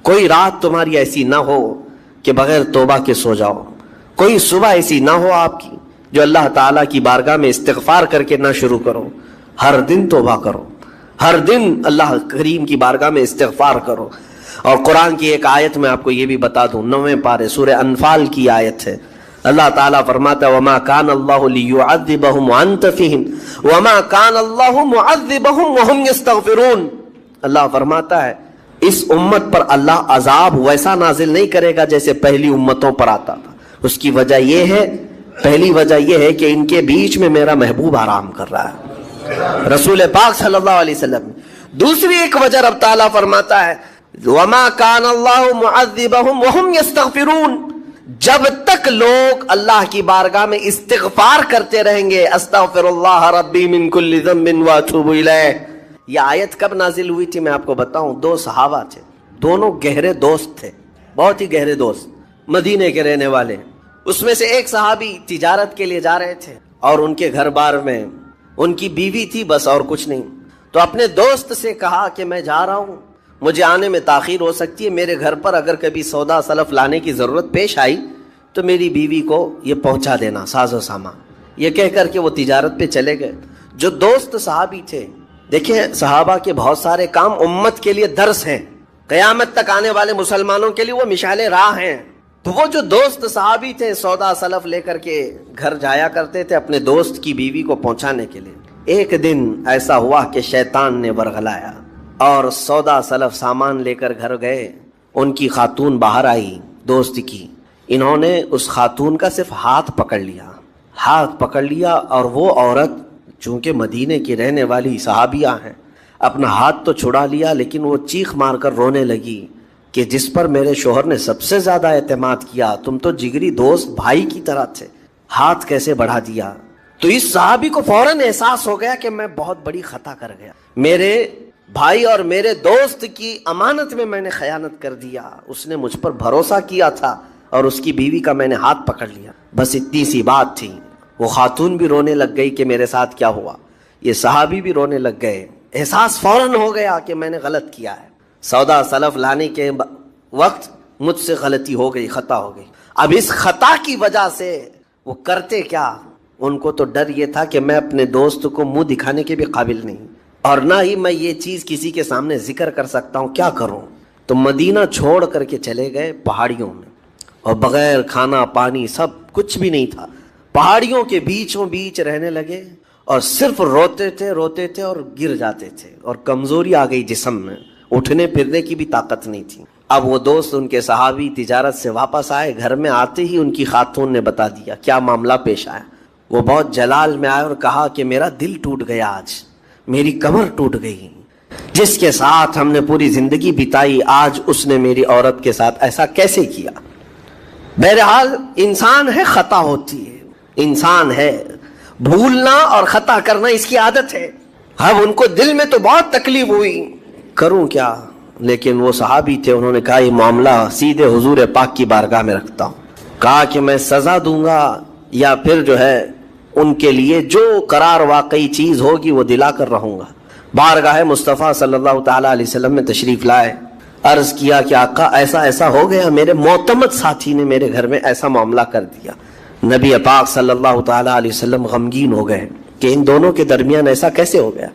کوئی رات تمہاری ایسی نہ ہو کہ بغیر توبہ کے سو جاؤ، کوئی صبح ایسی نہ ہو آپ کی جو اللہ تعالیٰ کی بارگاہ میں استغفار کر کے نہ شروع کرو۔ ہر دن توبہ کرو، ہر دن اللہ کریم کی بارگاہ میں استغفار کرو۔ اور قرآن کی ایک آیت میں آپ کو یہ بھی بتا دوں، 9ویں پارے سورہ انفال کی آیت ہے، اللہ تعالیٰ فرماتا ہے وَمَا كَانَ اللَّهُ لِيُعَذِّبَهُمْ وَأَنْتَ فِيهِمْ وَمَا كَانَ اللَّهُ مُعَذِّبَهُمْ وَهُمْ يَسْتَغْفِرُونَ۔ اللہ فرماتا ہے اس امت پر اللہ عذاب ویسا نازل نہیں کرے گا جیسے پہلی امتوں پر آتا تھا۔ اس کی وجہ یہ ہے، پہلی وجہ یہ ہے کہ ان کے بیچ میں میرا محبوب آرام کر رہا ہے، رسول پاک صلی اللہ علیہ وسلم۔ دوسری ایک وجہ رب تعالیٰ فرماتا ہے وَمَا كَانَ اللَّهُ مُعَذِّبَهُمْ وَهُمْ يَسْتَغْفِرُونَ، جب تک لوگ اللہ کی بارگاہ میں استغفار کرتے رہیں گے، استغفر اللہ ربی من کل ذنب واتوب الیہ۔ یہ آیت کب نازل ہوئی تھی میں آپ کو بتاؤں، دو صحابہ تھے، دونوں گہرے دوست تھے، بہت ہی گہرے دوست، مدینے کے رہنے والے۔ اس میں سے ایک صحابی تجارت کے لیے جا رہے تھے اور ان کے گھر بار میں ان کی بیوی تھی، بس اور کچھ نہیں۔ تو اپنے دوست سے کہا کہ میں جا رہا ہوں، مجھے آنے میں تاخیر ہو سکتی ہے، میرے گھر پر اگر کبھی سودا سلف لانے کی ضرورت پیش آئی تو میری بیوی کو یہ پہنچا دینا، ساز و سامان۔ یہ کہہ کر کے وہ تجارت پہ چلے گئے۔ جو دوست صحابی تھے، دیکھیں صحابہ کے بہت سارے کام امت کے لیے درس ہیں، قیامت تک آنے والے مسلمانوں کے لیے وہ مشعل راہ ہیں۔ تو وہ جو دوست صحابی تھے سودا سلف لے کر کے گھر جایا کرتے تھے اپنے دوست کی بیوی کو پہنچانے کے لیے۔ ایک دن ایسا ہوا کہ شیطان نے ورغلایا اور سودا سلف سامان لے کر گھر گئے۔ ان کی خاتون باہر آئی دوست کی، انہوں نے اس خاتون کا صرف ہاتھ پکڑ لیا اور وہ عورت چونکہ مدینے کی رہنے والی صحابیہ ہیں، اپنا ہاتھ تو چھڑا لیا لیکن وہ چیخ مار کر رونے لگی کہ جس پر میرے شوہر نے سب سے زیادہ اعتماد کیا، تم تو جگری دوست بھائی کی طرح تھے، ہاتھ کیسے بڑھا دیا؟ تو اس صحابی کو فوراً احساس ہو گیا کہ میں بہت بڑی خطا کر گیا، میرے بھائی اور میرے دوست کی امانت میں نے خیانت کر دیا، اس نے مجھ پر بھروسہ کیا تھا اور اس کی بیوی کا میں نے ہاتھ پکڑ لیا، بس اتنی سی بات تھی۔ وہ خاتون بھی رونے لگ گئی کہ میرے ساتھ کیا ہوا، یہ صحابی بھی رونے لگ گئے، احساس فوراً ہو گیا کہ میں نے غلط کیا ہے، سودا سلف لانے کے وقت مجھ سے غلطی ہو گئی، خطا ہو گئی۔ اب اس خطا کی وجہ سے وہ کرتے کیا، ان کو تو ڈر یہ تھا کہ میں اپنے دوست کو منہ دکھانے کے بھی قابل نہیں اور نہ ہی میں یہ چیز کسی کے سامنے ذکر کر سکتا ہوں، کیا کروں؟ تو مدینہ چھوڑ کر کے چلے گئے پہاڑیوں میں، اور بغیر کھانا پانی سب کچھ بھی نہیں تھا، پہاڑیوں کے بیچوں بیچ رہنے لگے اور صرف روتے تھے اور گر جاتے تھے، اور کمزوری آ گئی جسم میں، اٹھنے پھرنے کی بھی طاقت نہیں تھی۔ اب وہ دوست ان کے صحابی تجارت سے واپس آئے، گھر میں آتے ہی ان کی خاتون نے بتا دیا کیا معاملہ پیش آیا۔ وہ بہت جلال میں آئے اور کہا کہ میرا دل ٹوٹ گیا، آج میری کمر ٹوٹ گئی، جس کے ساتھ ہم نے پوری زندگی بتائی آج اس نے میری عورت کے ساتھ ایسا کیسے کیا؟ بہرحال انسان ہے، خطا ہوتی ہے، انسان ہے، بھولنا اور خطا کرنا اس کی عادت ہے۔ اب ان کو دل میں تو بہت تکلیف ہوئی، کروں کیا؟ لیکن وہ صحابی تھے، انہوں نے کہا یہ معاملہ سیدھے حضور پاک کی بارگاہ میں رکھتا ہوں، کہا کہ میں سزا دوں گا یا پھر جو ہے ان کے لیے جو قرار واقعی چیز ہوگی وہ دلا کر رہوں گا۔ بارگاہ مصطفیٰ صلی اللہ تعالیٰ علیہ وسلم میں تشریف لائے، عرض کیا کہ آقا ایسا ایسا ہو گیا، میرے معتمد ساتھی نے میرے گھر میں ایسا معاملہ کر دیا۔ نبی پاک صلی اللہ تعالیٰ علیہ وسلم غمگین ہو گئے کہ ان دونوں کے درمیان ایسا کیسے ہو گیا۔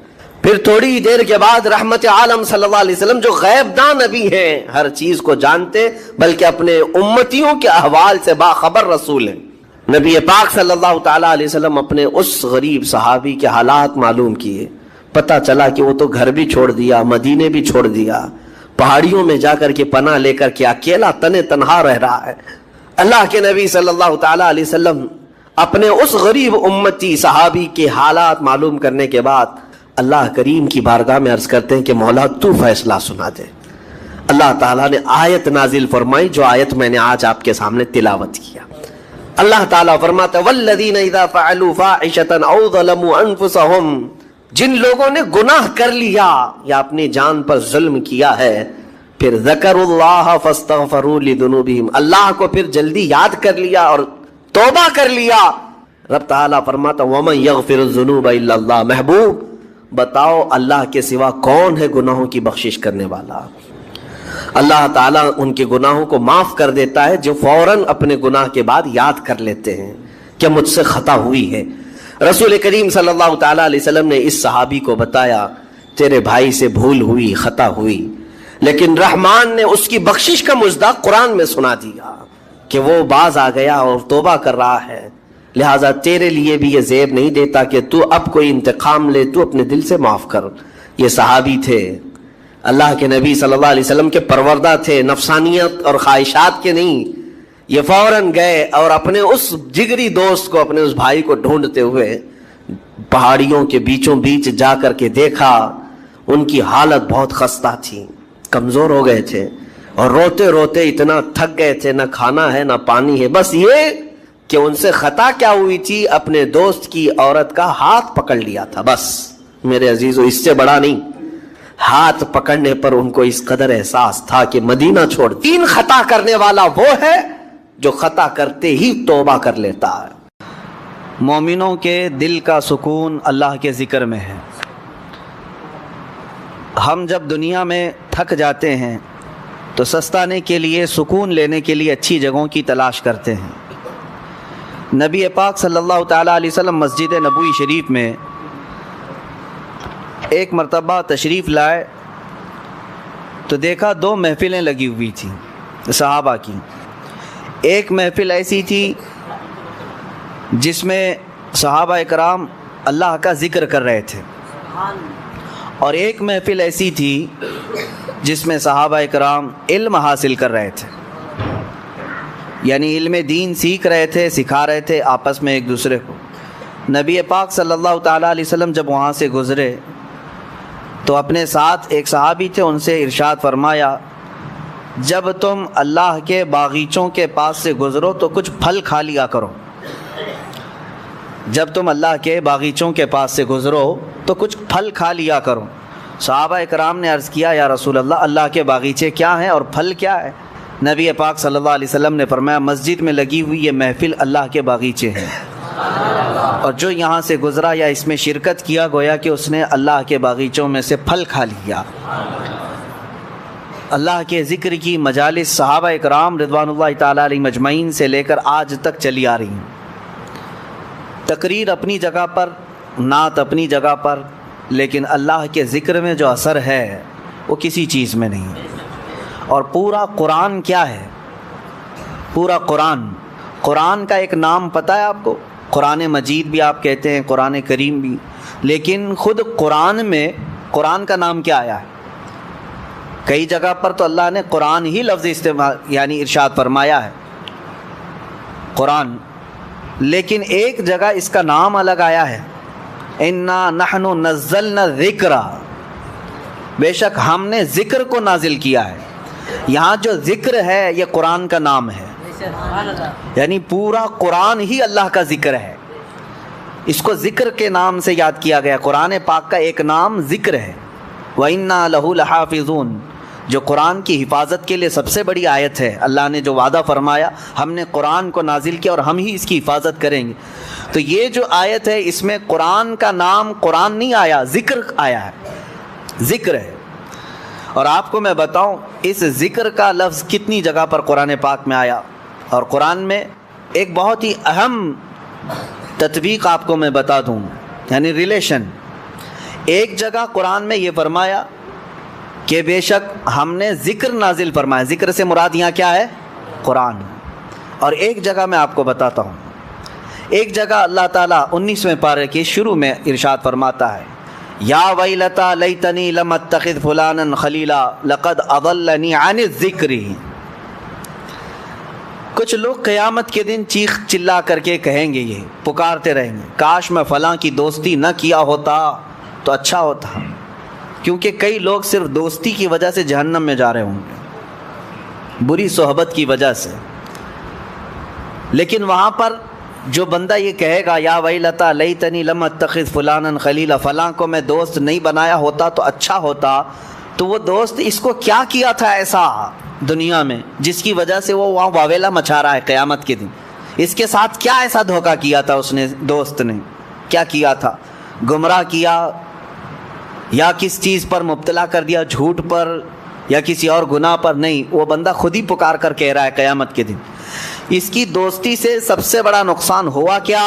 پھر تھوڑی دیر کے بعد رحمت عالم صلی اللہ علیہ وسلم جو غیب داں نبی ہیں، ہر چیز کو جانتے بلکہ اپنے امتیوں کے احوال سے باخبر رسول ہیں، نبی پاک صلی اللہ تعالیٰ علیہ وسلم اپنے اس غریب صحابی کے حالات معلوم کیے، پتہ چلا کہ وہ تو گھر بھی چھوڑ دیا، مدینے بھی چھوڑ دیا، پہاڑیوں میں جا کر کے پناہ لے کر کے اکیلا تنہا رہ رہا ہے۔ اللہ کے نبی صلی اللہ تعالیٰ علیہ وسلم اپنے اس غریب امتی صحابی کے حالات معلوم کرنے کے بعد اللہ کریم کی بارگاہ میں عرض کرتے ہیں کہ مولا تو فیصلہ سنا دے۔ اللہ تعالیٰ نے آیت نازل فرمائی، جو آیت میں نے آج آپ کے سامنے تلاوت کیا۔ اللہ تعالیٰ فرماتا ہے والذین اذا فعلوا فاحشۃ او ظلموا انفسهم، جن لوگوں نے گناہ کر لیا یا اپنی جان پر ظلم کیا ہے، پھر ذکروا اللہ فاستغفروا لذنوبہم، اللہ کو پھر جلدی یاد کر لیا اور توبہ کر لیا۔ رب تعالیٰ فرماتا ومن یغفر الذنوب الا اللہ، محبوب بتاؤ اللہ کے سوا کون ہے گناہوں کی بخشش کرنے والا؟ اللہ تعالیٰ ان کے گناہوں کو معاف کر دیتا ہے جو فوراً اپنے گناہ کے بعد یاد کر لیتے ہیں کہ مجھ سے خطا ہوئی ہے۔ رسول کریم صلی اللہ تعالیٰ علیہ وسلم نے اس صحابی کو بتایا تیرے بھائی سے بھول ہوئی، خطا ہوئی، لیکن رحمان نے اس کی بخشش کا مصداق قرآن میں سنا دیا کہ وہ باز آ گیا اور توبہ کر رہا ہے، لہٰذا تیرے لیے بھی یہ زیب نہیں دیتا کہ تو اب کوئی انتقام لے، تو اپنے دل سے معاف کر۔ یہ صحابی تھے، اللہ کے نبی صلی اللہ علیہ وسلم کے پروردہ تھے، نفسانیت اور خواہشات کے نہیں۔ یہ فوراً گئے اور اپنے اس جگری دوست کو، اپنے اس بھائی کو ڈھونڈتے ہوئے پہاڑیوں کے بیچوں بیچ جا کر کے دیکھا، ان کی حالت بہت خستہ تھی، کمزور ہو گئے تھے اور روتے روتے اتنا تھک گئے تھے، نہ کھانا ہے نہ پانی ہے، بس یہ کہ ان سے خطا کیا ہوئی تھی، اپنے دوست کی عورت کا ہاتھ پکڑ لیا تھا، بس میرے عزیزو اس سے بڑا نہیں۔ ہاتھ پکڑنے پر ان کو اس قدر احساس تھا کہ مدینہ چھوڑ۔ تین خطا کرنے والا وہ ہے جو خطا کرتے ہی توبہ کر لیتا ہے۔ مومنوں کے دل کا سکون اللہ کے ذکر میں ہے۔ ہم جب دنیا میں تھک جاتے ہیں تو سستانے کے لیے، سکون لینے کے لیے اچھی جگہوں کی تلاش کرتے ہیں۔ نبی پاک صلی اللہ تعالیٰ علیہ وسلم مسجد نبوی شریف میں ایک مرتبہ تشریف لائے تو دیکھا 2 محفلیں لگی ہوئی تھیں صحابہ کی۔ ایک محفل ایسی تھی جس میں صحابہ اکرام اللہ کا ذکر کر رہے تھے، اور ایک محفل ایسی تھی جس میں صحابہ اکرام علم حاصل کر رہے تھے، یعنی علم دین سیکھ رہے تھے، سکھا رہے تھے آپس میں ایک دوسرے کو۔ نبی پاک صلی اللہ تعالیٰ علیہ وسلم جب وہاں سے گزرے تو اپنے ساتھ ایک صحابی تھے، ان سے ارشاد فرمایا جب تم اللہ کے باغیچوں کے پاس سے گزرو تو کچھ پھل کھا لیا کرو۔ جب تم اللہ کے باغیچوں کے پاس سے گزرو تو کچھ پھل کھا لیا کرو۔ صحابہ اکرام نے عرض کیا یا رسول اللہ، اللہ کے باغیچے کیا ہیں اور پھل کیا ہے؟ نبی پاک صلی اللہ علیہ وسلم نے فرمایا مسجد میں لگی ہوئی یہ محفل اللہ کے باغیچے ہیں، اور جو یہاں سے گزرا یا اس میں شرکت کیا گویا کہ اس نے اللہ کے باغیچوں میں سے پھل کھا لیا۔ اللہ کے ذکر کی مجالس صحابہ اکرام رضوان اللہ تعالیٰ علیہ مجمعین سے لے کر آج تک چلی آ رہی ہیں۔ تقریر اپنی جگہ پر، نعت اپنی جگہ پر، لیکن اللہ کے ذکر میں جو اثر ہے وہ کسی چیز میں نہیں۔ اور پورا قرآن کیا ہے؟ پورا قرآن کا ایک نام پتہ ہے آپ کو؟ قرآن مجید بھی آپ کہتے ہیں، قرآن کریم بھی، لیکن خود قرآن میں قرآن کا نام کیا آیا ہے؟ کئی جگہ پر تو اللہ نے قرآن ہی لفظ استعمال یعنی ارشاد فرمایا ہے قرآن، لیکن ایک جگہ اس کا نام الگ آیا ہے، انا نحن نزلنا الذکر، بے شک ہم نے ذکر کو نازل کیا ہے۔ یہاں جو ذکر ہے یہ قرآن کا نام ہے، یعنی پورا قرآن ہی اللہ کا ذکر ہے، اس کو ذکر کے نام سے یاد کیا گیا۔ قرآن پاک کا ایک نام ذکر ہے، وَإِنَّا لَهُ لَحَافِظُونَ، جو قرآن کی حفاظت کے لیے سب سے بڑی آیت ہے۔ اللہ نے جو وعدہ فرمایا ہم نے قرآن کو نازل کیا اور ہم ہی اس کی حفاظت کریں گے، تو یہ جو آیت ہے اس میں قرآن کا نام قرآن نہیں آیا، ذکر آیا ہے، ذکر ہے۔ اور آپ کو میں بتاؤں اس ذکر کا لفظ کتنی جگہ پر قرآن پاک میں آیا، اور قرآن میں ایک بہت ہی اہم تطبیق آپ کو میں بتا دوں، یعنی ریلیشن۔ ایک جگہ قرآن میں یہ فرمایا کہ بے شک ہم نے ذکر نازل فرمایا، ذکر سے مراد یہاں کیا ہے؟ قرآن۔ اور ایک جگہ میں آپ کو بتاتا ہوں، ایک جگہ اللہ تعالیٰ 19ویں پارے کے شروع میں ارشاد فرماتا ہے یا ویلتا لیتنی لم اتخذ فلانا خلیلا لقد اضلنی عن الذکر۔ کچھ لوگ قیامت کے دن چیخ چلا کر کے کہیں گے، یہ پکارتے رہیں گے کاش میں فلاں کی دوستی نہ کیا ہوتا تو اچھا ہوتا، کیونکہ کئی لوگ صرف دوستی کی وجہ سے جہنم میں جا رہے ہوں گے، بری صحبت کی وجہ سے۔ لیکن وہاں پر جو بندہ یہ کہے گا یا ویلتا لیتنی لم اتخذ فلانا خلیلا، فلاں کو میں دوست نہیں بنایا ہوتا تو اچھا ہوتا، تو وہ دوست اس کو کیا کیا تھا ایسا دنیا میں جس کی وجہ سے وہ وہاں واویلا مچا رہا ہے قیامت کے دن؟ اس کے ساتھ کیا ایسا دھوکہ کیا تھا اس نے، دوست نے کیا کیا تھا؟ گمراہ کیا یا کس چیز پر مبتلا کر دیا، جھوٹ پر یا کسی اور گناہ پر نہیں، وہ بندہ خود ہی پکار کر کہہ رہا ہے قیامت کے دن۔ اس کی دوستی سے سب سے بڑا نقصان ہوا کیا؟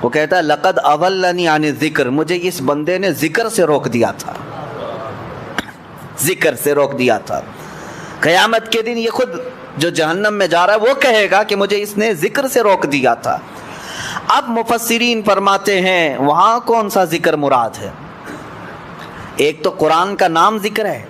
وہ کہتا ہے لقد اضلنی عن الذکر، مجھے اس بندے نے ذکر سے روک دیا تھا، ذکر سے روک دیا تھا۔ قیامت کے دن یہ خود جو جہنم میں جا رہا ہے وہ کہے گا کہ مجھے اس نے ذکر سے روک دیا تھا۔ اب مفسرین فرماتے ہیں وہاں کون سا ذکر مراد ہے؟ ایک تو قرآن کا نام ذکر ہے،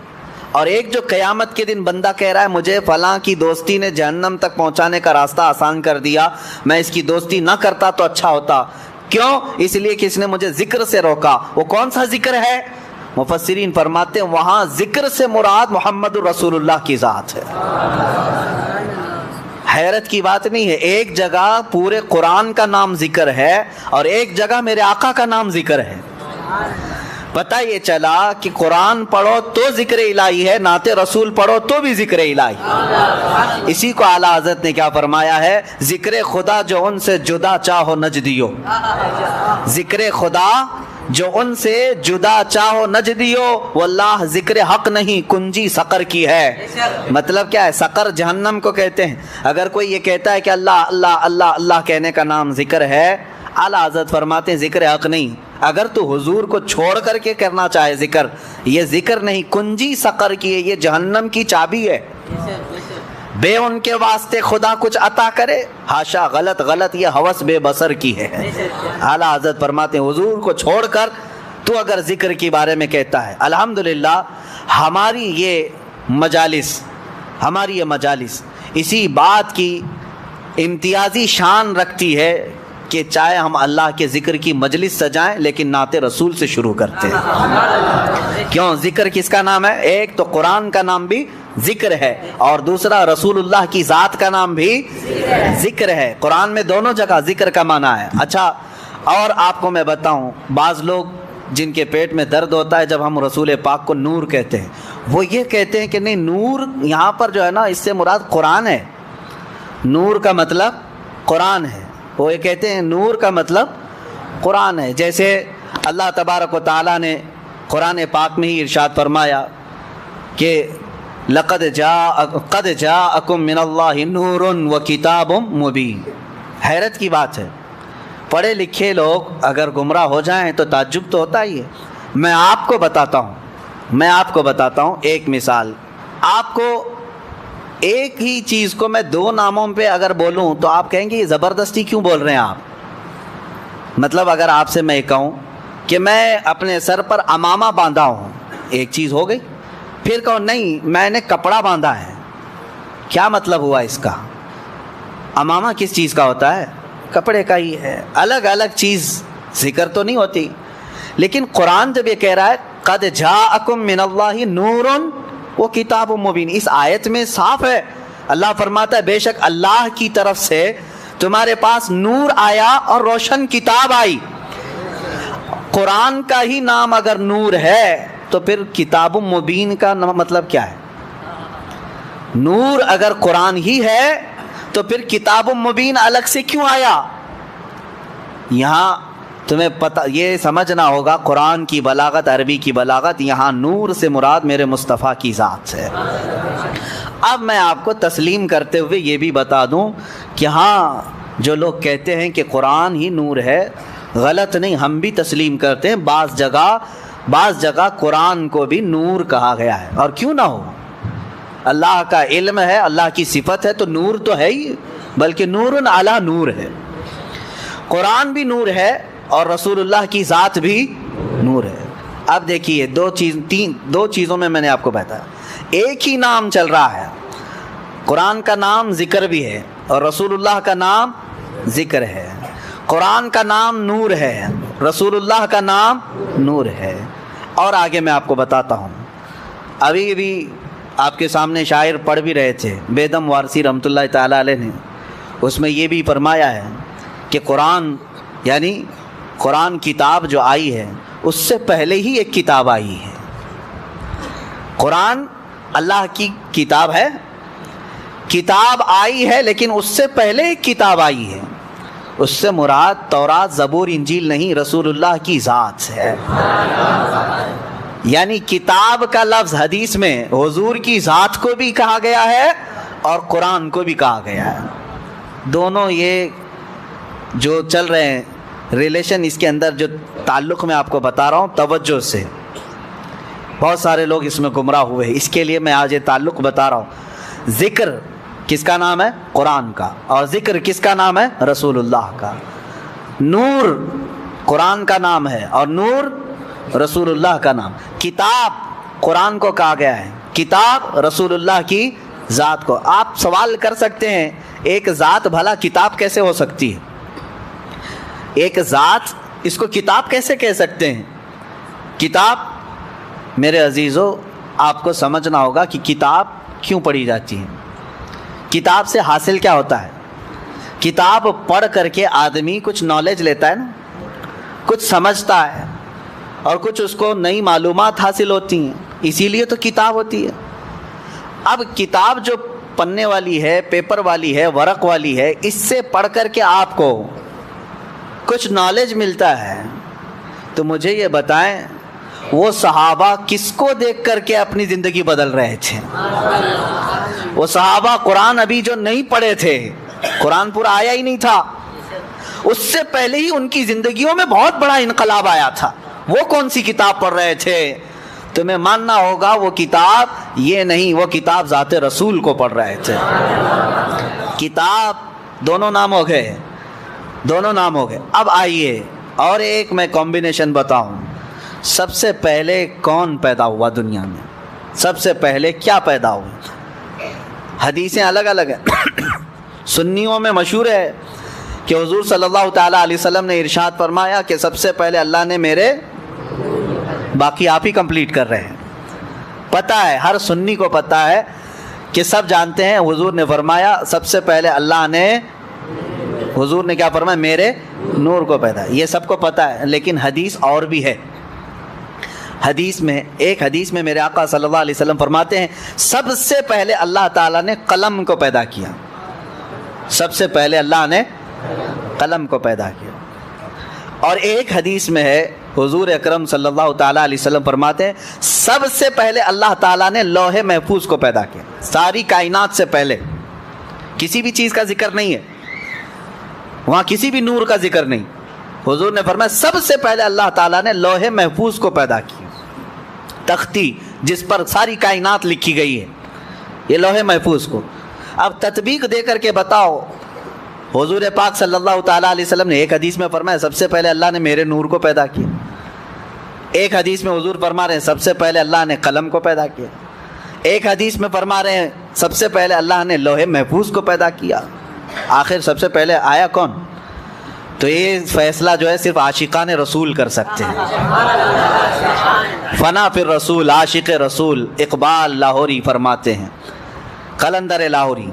اور ایک جو قیامت کے دن بندہ کہہ رہا ہے مجھے فلاں کی دوستی نے جہنم تک پہنچانے کا راستہ آسان کر دیا، میں اس کی دوستی نہ کرتا تو اچھا ہوتا، کیوں؟ اس لیے کہ اس نے مجھے ذکر سے روکا۔ وہ کون سا ذکر ہے؟ مفسرین فرماتے ہیں وہاں ذکر سے مراد محمد رسول اللہ کی ذات ہے۔ حیرت کی بات نہیں ہے، ایک جگہ پورے قرآن کا نام ذکر ہے اور ایک جگہ میرے آقا کا نام ذکر ہے۔ پتہ یہ چلا کہ قرآن پڑھو تو ذکر الہی ہے، نعت رسول پڑھو تو بھی ذکر الہی۔ اسی کو اعلیٰ حضرت نے کیا فرمایا ہے؟ ذکر خدا جو ان سے جدا چاہو نجدیو، ذکر خدا جو ان سے جدا چاہو نجدیو، واللہ ذکر حق نہیں کنجی سقر کی ہے۔ مطلب کیا ہے؟ سقر جہنم کو کہتے ہیں۔ اگر کوئی یہ کہتا ہے کہ اللہ اللہ اللہ اللہ کہنے کا نام ذکر ہے، اعلیٰ حضرت فرماتے ہیں ذکر حق نہیں۔ اگر تو حضور کو چھوڑ کر کے کرنا چاہے ذکر، یہ ذکر نہیں، کنجی سقر کی ہے، یہ جہنم کی چابی ہے۔ بے ان کے واسطے خدا کچھ عطا کرے، ہاشا، غلط غلط، یہ ہوس بے بصر کی ہے۔ اعلیٰ حضرت فرماتے ہیں حضور کو چھوڑ کر تو اگر ذکر کے بارے میں کہتا ہے۔ الحمدللہ ہماری یہ مجالس اسی بات کی امتیازی شان رکھتی ہے کہ چاہے ہم اللہ کے ذکر کی مجلس سجائیں لیکن نعت رسول سے شروع کرتے ہیں۔ کیوں؟ ذکر کس کا نام ہے؟ ایک تو قرآن کا نام بھی ذکر ہے اور دوسرا رسول اللہ کی ذات کا نام بھی ذکر ہے۔ قرآن میں دونوں جگہ ذکر کا معنی ہے۔ اچھا، اور آپ کو میں بتاؤں، بعض لوگ جن کے پیٹ میں درد ہوتا ہے جب ہم رسول پاک کو نور کہتے ہیں، وہ یہ کہتے ہیں کہ نہیں، نور یہاں پر جو ہے نا اس سے مراد قرآن ہے، نور کا مطلب قرآن ہے۔ وہ یہ کہتے ہیں نور کا مطلب قرآن ہے۔ جیسے اللہ تبارک و تعالیٰ نے قرآن پاک میں ہی ارشاد فرمایا کہ قد جاءکم من اللہ نور و کتاب مبین۔ حیرت کی بات ہے، پڑھے لکھے لوگ اگر گمراہ ہو جائیں تو تعجب تو ہوتا ہی ہے۔ میں آپ کو بتاتا ہوں ایک مثال۔ آپ کو ایک ہی چیز کو میں دو ناموں پہ اگر بولوں تو آپ کہیں گے یہ زبردستی کیوں بول رہے ہیں آپ؟ مطلب اگر آپ سے میں کہوں کہ میں اپنے سر پر امامہ باندھا ہوں، ایک چیز ہو گئی، پھر کہوں نہیں میں نے کپڑا باندھا ہے، کیا مطلب ہوا اس کا؟ امامہ کس چیز کا ہوتا ہے؟ کپڑے کا ہی ہے، الگ الگ چیز ذکر تو نہیں ہوتی۔ لیکن قرآن جب یہ کہہ رہا ہے قد جاءکم من اللہ نور وہ کتاب مبین، اس آیت میں صاف ہے، اللہ فرماتا ہے بے شک اللہ کی طرف سے تمہارے پاس نور آیا اور روشن کتاب آئی۔ قرآن کا ہی نام اگر نور ہے تو پھر کتاب مبین کا مطلب کیا ہے؟ نور اگر قرآن ہی ہے تو پھر کتاب مبین الگ سے کیوں آیا؟ یہاں تمہیں پتہ یہ سمجھنا ہوگا قرآن کی بلاغت، عربی کی بلاغت، یہاں نور سے مراد میرے مصطفیٰ کی ذات ہے۔ اب میں آپ کو تسلیم کرتے ہوئے یہ بھی بتا دوں کہ ہاں جو لوگ کہتے ہیں کہ قرآن ہی نور ہے، غلط نہیں، ہم بھی تسلیم کرتے ہیں، بعض جگہ قرآن کو بھی نور کہا گیا ہے، اور کیوں نہ ہو، اللہ کا علم ہے، اللہ کی صفت ہے تو نور تو ہے ہی، بلکہ نور علی نور ہے۔ قرآن بھی نور ہے اور رسول اللہ کی ذات بھی نور ہے۔ اب دیکھیے دو چیزوں میں نے آپ کو بتایا، ایک ہی نام چل رہا ہے، قرآن کا نام ذکر بھی ہے اور رسول اللہ کا نام ذکر ہے۔ قرآن کا نام نور ہے، رسول اللہ کا نام نور ہے۔ اور آگے میں آپ کو بتاتا ہوں، ابھی بھی آپ کے سامنے شاعر پڑھ بھی رہے تھے، بیدم وارسی رحمۃ اللہ تعالیٰ علیہ نے، اس میں یہ بھی فرمایا ہے کہ قرآن یعنی قرآن کتاب جو آئی ہے اس سے پہلے ہی ایک کتاب آئی ہے۔ قرآن اللہ کی کتاب ہے، کتاب آئی ہے لیکن اس سے پہلے ایک کتاب آئی ہے، اس سے مراد تورات، زبور، انجیل نہیں، رسول اللہ کی ذات ہے۔ یعنی کتاب کا لفظ حدیث میں حضور کی ذات کو بھی کہا گیا ہے اور قرآن کو بھی کہا گیا ہے. دونوں یہ جو چل رہے ہیں ریلیشن، اس کے اندر جو تعلق میں آپ کو بتا رہا ہوں توجہ سے، بہت سارے لوگ اس میں گمراہ ہوئے ہیں، اس کے لیے میں آج یہ تعلق بتا رہا ہوں. ذکر کس کا نام ہے؟ قرآن کا. اور ذکر کس کا نام ہے؟ رسول اللہ کا. نور قرآن کا نام ہے اور نور رسول اللہ کا نام. کتاب قرآن کو کہا گیا ہے، کتاب رسول اللہ کی ذات کو. آپ سوال کر سکتے ہیں ایک ذات بھلا کتاب کیسے ہو سکتی ہے؟ ایک ذات، اس کو کتاب کیسے کہہ سکتے ہیں؟ کتاب میرے عزیزو آپ کو سمجھنا ہوگا کہ کتاب کیوں پڑھی جاتی ہے. کتاب سے حاصل کیا ہوتا ہے؟ کتاب پڑھ کر کے آدمی کچھ نالج لیتا ہے نا، کچھ سمجھتا ہے اور کچھ اس کو نئی معلومات حاصل ہوتی ہیں، اسی لیے تو کتاب ہوتی ہے. اب کتاب جو پنے والی ہے، پیپر والی ہے، ورق والی ہے، اس سے پڑھ کر کے آپ کو کچھ نالج ملتا ہے. تو مجھے یہ بتائیں وہ صحابہ کس کو دیکھ کر کے اپنی زندگی بدل رہے تھے؟ وہ صحابہ قرآن ابھی جو نہیں پڑھے تھے، قرآن پورا آیا ہی نہیں تھا، اس سے پہلے ہی ان کی زندگیوں میں بہت بڑا انقلاب آیا تھا. وہ کون سی کتاب پڑھ رہے تھے؟ تمہیں ماننا ہوگا وہ کتاب یہ نہیں، وہ کتاب ذات رسول کو پڑھ رہے تھے. کتاب دونوں نام ہو گئے، دونوں نام ہو گئے. اب آئیے اور ایک میں کمبینیشن بتاؤں. سب سے پہلے کون پیدا ہوا دنیا میں؟ سب سے پہلے کیا پیدا ہوا؟ حدیثیں الگ الگ ہیں. سنیوں میں مشہور ہے کہ حضور صلی اللہ تعالیٰ علیہ وسلم نے ارشاد فرمایا کہ سب سے پہلے اللہ نے میرے، باقی آپ ہی کمپلیٹ کر رہے ہیں. پتہ ہے، ہر سنی کو پتہ ہے کہ سب جانتے ہیں حضور نے فرمایا سب سے پہلے اللہ نے، حضور نے کیا فرمایا؟ میرے نور کو پیدا. یہ سب کو پتہ ہے، لیکن حدیث اور بھی ہے. حدیث میں، ایک حدیث میں میرے آقا صلی اللہ علیہ وسلم فرماتے ہیں سب سے پہلے اللہ تعالیٰ نے قلم کو پیدا کیا. سب سے پہلے اللہ نے قلم کو پیدا کیا. اور ایک حدیث میں ہے حضور اکرم صلی اللہ تعالیٰ علیہ وسلم فرماتے ہیں سب سے پہلے اللہ تعالیٰ نے لوح محفوظ کو پیدا کیا. ساری کائنات سے پہلے کسی بھی چیز کا ذکر نہیں ہے وہاں، کسی بھی نور کا ذکر نہیں. حضور نے فرمایا سب سے پہلے اللہ تعالیٰ نے لوح محفوظ کو پیدا کیا. تختی جس پر ساری کائنات لکھی گئی ہے، یہ لوح محفوظ کو. اب تطبیق دے کر کے بتاؤ، حضور پاک صلی اللہ تعالیٰ علیہ وسلم نے ایک حدیث میں فرمایا سب سے پہلے اللہ نے میرے نور کو پیدا کیا. ایک حدیث میں حضور فرما رہے ہیں سب سے پہلے اللہ نے قلم کو پیدا کیا. ایک حدیث میں فرما رہے ہیں سب سے پہلے اللہ نے لوح محفوظ کو پیدا کیا. آخر سب سے پہلے آیا کون؟ تو یہ فیصلہ جو ہے صرف عاشقان رسول کر سکتے ہیں. فنا فی الرسول، عاشق رسول اقبال لاہوری فرماتے ہیں، قلندر لاہوری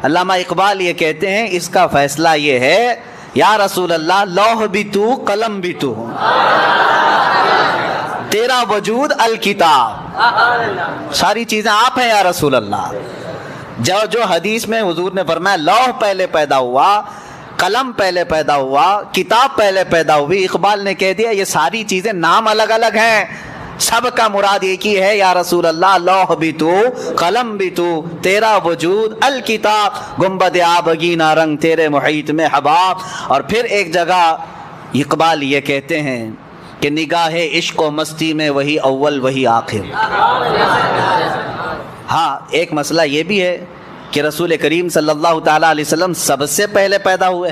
علامہ اقبال یہ کہتے ہیں اس کا فیصلہ یہ ہے یا رسول اللہ لوح بھی تو قلم بھی تو، تیرا وجود الکتاب، ساری چیزیں آپ ہیں یا رسول اللہ. جو حدیث میں حضور نے فرمایا لوح پہلے پیدا ہوا، قلم پہلے پیدا ہوا، کتاب پہلے پیدا ہوئی، اقبال نے کہہ دیا یہ ساری چیزیں نام الگ الگ ہیں، سب کا مراد ایک ہی ہے یا رسول اللہ لوح بھی تو قلم بھی تو، تیرا وجود الکتاب، گنبد آبگینہ رنگ تیرے محیط میں حباب. اور پھر ایک جگہ اقبال یہ کہتے ہیں کہ نگاہ عشق و مستی میں وہی اول وہی آخر. ہاں ایک مسئلہ یہ بھی ہے کہ رسول کریم صلی اللہ تعالیٰ علیہ وسلم سب سے پہلے پیدا ہوئے،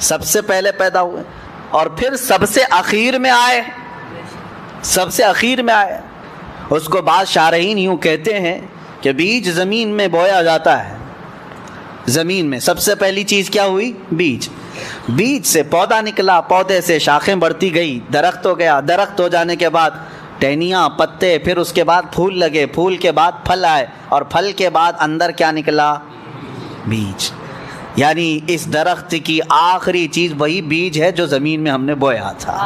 سب سے پہلے پیدا ہوئے اور پھر سب سے اخیر میں آئے، سب سے اخیر میں آئے. اس کو بعض شارحین یوں کہتے ہیں کہ بیج زمین میں بویا جاتا ہے، زمین میں سب سے پہلی چیز کیا ہوئی؟ بیج. بیج سے پودا نکلا، پودے سے شاخیں بڑھتی گئی، درخت ہو گیا، درخت ہو جانے کے بعد ٹہنیاں، پتے، پھر اس کے بعد پھول لگے، پھول کے بعد پھل آئے اور پھل کے بعد اندر کیا نکلا؟ بیج. یعنی اس درخت کی آخری چیز وہی بیج ہے جو زمین میں ہم نے بویا تھا.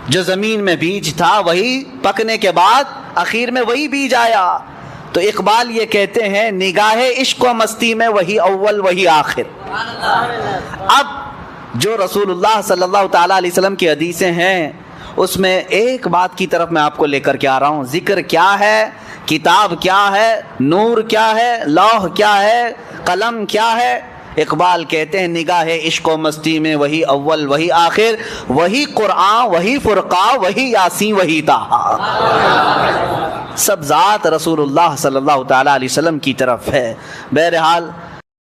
جو زمین میں بیج تھا وہی پکنے کے بعد آخر میں وہی بیج آیا. تو اقبال یہ کہتے ہیں نگاہ عشق و مستی میں وہی اول وہی آخر. اب جو رسول اللہ صلی اللہ تعالیٰ علیہ وسلم کی حدیثیں ہیں اس میں ایک بات کی طرف میں آپ کو لے کر کے آ رہا ہوں. ذکر کیا ہے، کتاب کیا ہے، نور کیا ہے، لوح کیا ہے، قلم کیا ہے. اقبال کہتے ہیں نگاہ عشق و مستی میں وہی اول وہی آخر، وہی قرآن وہی فرقہ وہی یاسین وہی طٰہٰ. سب ذات رسول اللہ صلی اللہ تعالیٰ علیہ وسلم کی طرف ہے. بہرحال